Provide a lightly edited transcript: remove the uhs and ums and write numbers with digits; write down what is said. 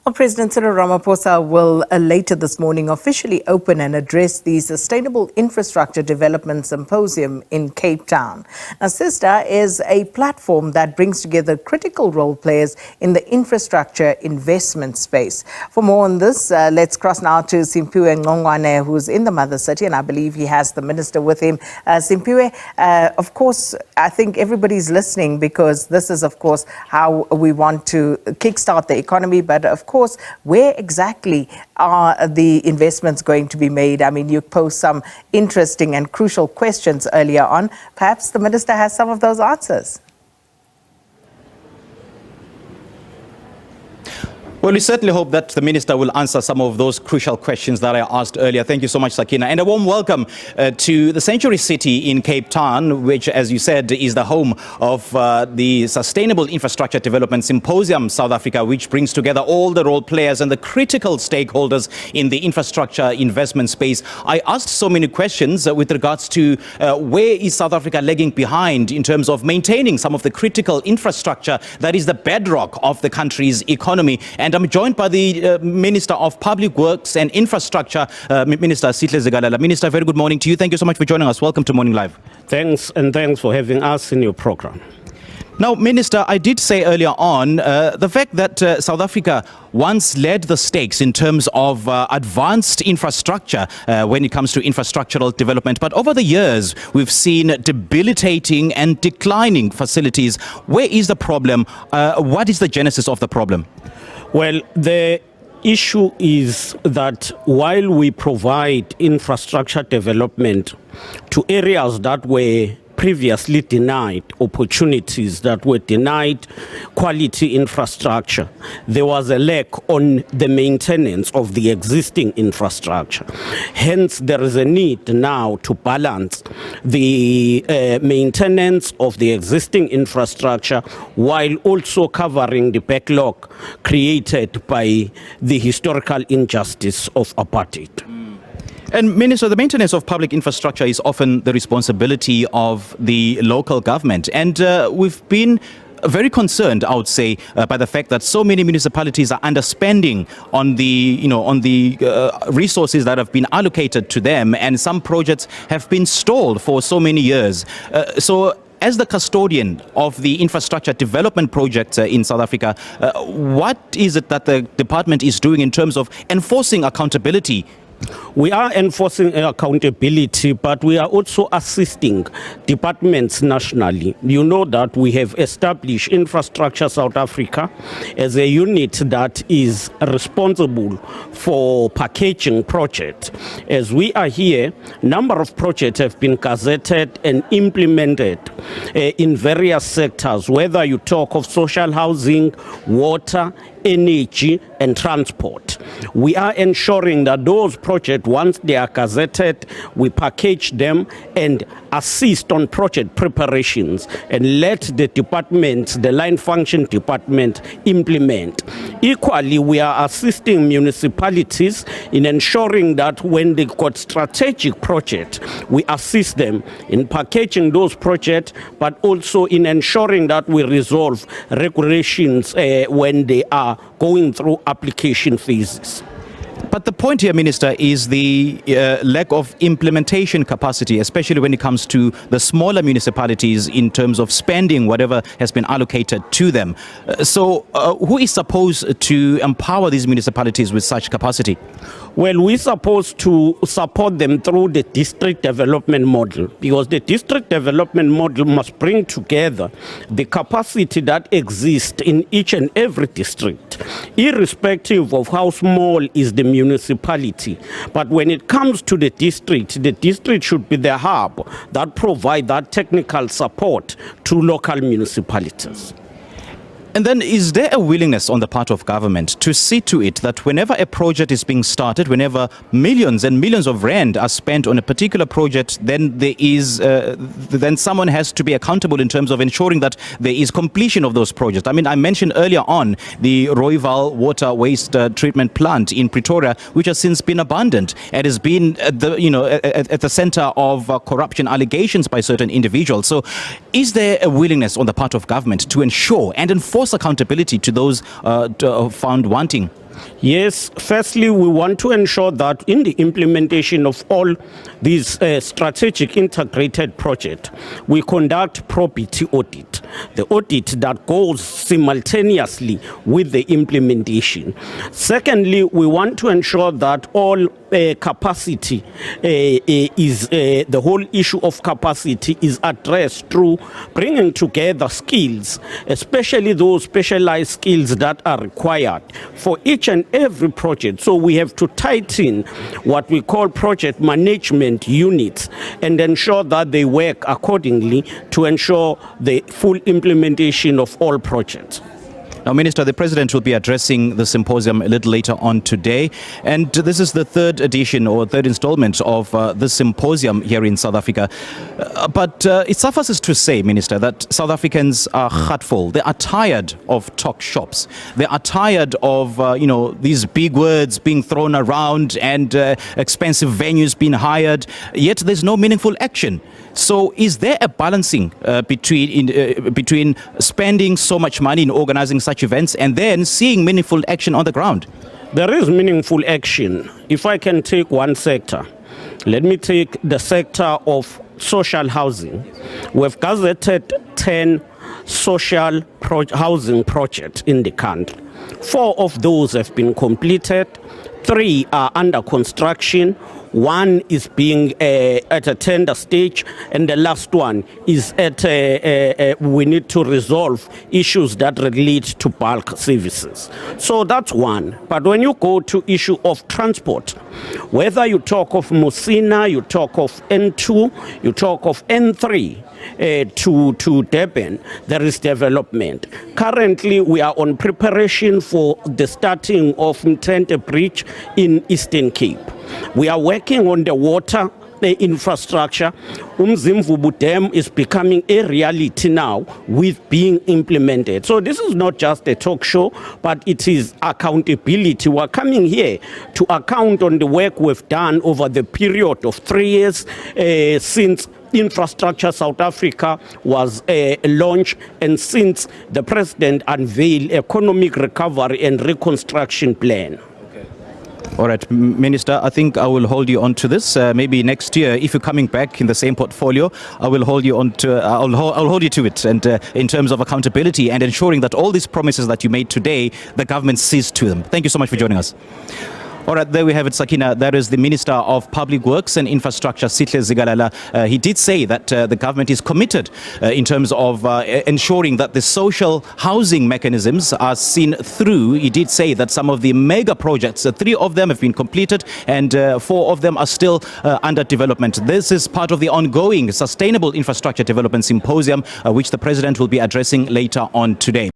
Well, President Cyril Ramaphosa will later this morning officially open and address the Sustainable Infrastructure Development Symposium in Cape Town. Now, SIDSSA is a platform that brings together critical role players in the infrastructure investment space. For more on this, let's cross now to Simphiwe Ncongwane, who's in the mother city, and I believe he has the minister with him. Simphiwe, of course, I think everybody's listening because this is, of course, how we want to kickstart the economy, but of course, where exactly are the investments going to be made? I mean, you posed some interesting and crucial questions earlier on. Perhaps the minister has some of those answers. Well, we certainly hope that the minister will answer some of those crucial questions that I asked earlier. Thank you so much, Sakina. And a warm welcome to the Sanctuary City in Cape Town, which, as you said, is the home of the Sustainable Infrastructure Development Symposium South Africa, which brings together all the role players and the critical stakeholders in the infrastructure investment space. I asked so many questions with regards to where is South Africa lagging behind in terms of maintaining some of the critical infrastructure that is the bedrock of the country's economy. And I'm joined by the Minister of Public Works and Infrastructure, Minister Sihle Zikalala. Minister, very good morning to you. Thank you so much for joining us. Welcome to Morning Live. Thanks, and thanks for having us in your program. Now, Minister, I did say earlier on the fact that South Africa once led the stakes in terms of advanced infrastructure when it comes to infrastructural development. But over the years, we've seen debilitating and declining facilities. Where is the problem? What is the genesis of the problem? Well, the issue is that while we provide infrastructure development to areas that were previously denied opportunities, that were denied quality infrastructure, there was a lack on the maintenance of the existing infrastructure. Hence, there is a need now to balance the maintenance of the existing infrastructure while also covering the backlog created by the historical injustice of apartheid. And Minister, the maintenance of public infrastructure is often the responsibility of the local government. And we've been very concerned, I would say, by the fact that so many municipalities are underspending on the resources that have been allocated to them, and some projects have been stalled for so many years. So as the custodian of the infrastructure development project in South Africa, what is it that the department is doing in terms of enforcing accountability? We are enforcing accountability, but we are also assisting departments nationally. You know that we have established Infrastructure South Africa as a unit that is responsible for packaging projects. As we are here, number of projects have been gazetted and implemented in various sectors, whether you talk of social housing, water, energy and transport. We are ensuring that those projects, once they are gazetted, we package them and assist on project preparations and let the departments, the line function department, implement. Equally, we are assisting municipalities in ensuring that when they got strategic projects, we assist them in packaging those projects, but also in ensuring that we resolve regulations when they are going through application phases. But the point here, Minister, is the lack of implementation capacity, especially when it comes to the smaller municipalities in terms of spending whatever has been allocated to them. So who is supposed to empower these municipalities with such capacity? Well, we're supposed to support them through the district development model, because the district development model must bring together the capacity that exists in each and every district, irrespective of how small is the municipality. But when it comes to the district should be the hub that provides that technical support to local municipalities. And then is there a willingness on the part of government to see to it that whenever a project is being started, whenever millions and millions of rand are spent on a particular project, then there is then someone has to be accountable in terms of ensuring that there is completion of those projects? I mean, I mentioned earlier on the Rooiwal water waste treatment plant in Pretoria, which has since been abandoned and has been at the center of corruption allegations by certain individuals. So is there a willingness on the part of government to ensure and enforce accountability to those found wanting? Yes, firstly, we want to ensure that in the implementation of all these strategic integrated projects, we conduct probity audit, the audit that goes simultaneously with the implementation. Secondly, we want to ensure that all capacity the whole issue of capacity is addressed through bringing together skills, especially those specialized skills that are required for each and every project. So we have to tighten what we call project management units and ensure that they work accordingly to ensure the full implementation of all projects. Now, Minister, the President will be addressing the symposium a little later on today, and this is the third edition or third installment of the symposium here in South Africa. But it suffices to say, Minister, that South Africans are heartful. They are tired of talk shops. They are tired of, these big words being thrown around and expensive venues being hired, yet there's no meaningful action. So is there a balancing between spending so much money in organizing such events and then seeing meaningful action on the ground? There is meaningful action. If I can take one sector, let me take the sector of social housing. We've gazetted 10 social housing projects in the country. 4 of those have been completed, 3 are under construction, 1 is being at a tender stage, and the last one is at we need to resolve issues that relate to bulk services. So that's one. But when you go to issue of transport, whether you talk of Musina, you talk of N2, you talk of N3, to Durban, there is development. Currently, we are on preparation for the starting of Mtente Bridge in Eastern Cape. We are working on the water infrastructure. Umzimvubu Dam is becoming a reality now with being implemented. So this is not just a talk show, but it is accountability. We're coming here to account on the work we've done over the period of 3 years since Infrastructure South Africa was launched and since the President unveiled economic recovery and reconstruction plan. All right, Minister, I think I will hold you on to this. Maybe next year, if you're coming back in the same portfolio, I will hold you on to. I'll hold you to it. And in terms of accountability and ensuring that all these promises that you made today, the government sees to them. Thank you so much for joining us. All right, there we have it, Sakina. That is the Minister of Public Works and Infrastructure, Sihle Zikalala. He did say that the government is committed in terms of ensuring that the social housing mechanisms are seen through. He did say that some of the mega projects, 3 of them have been completed and 4 of them are still under development. This is part of the ongoing Sustainable Infrastructure Development Symposium, which the President will be addressing later on today.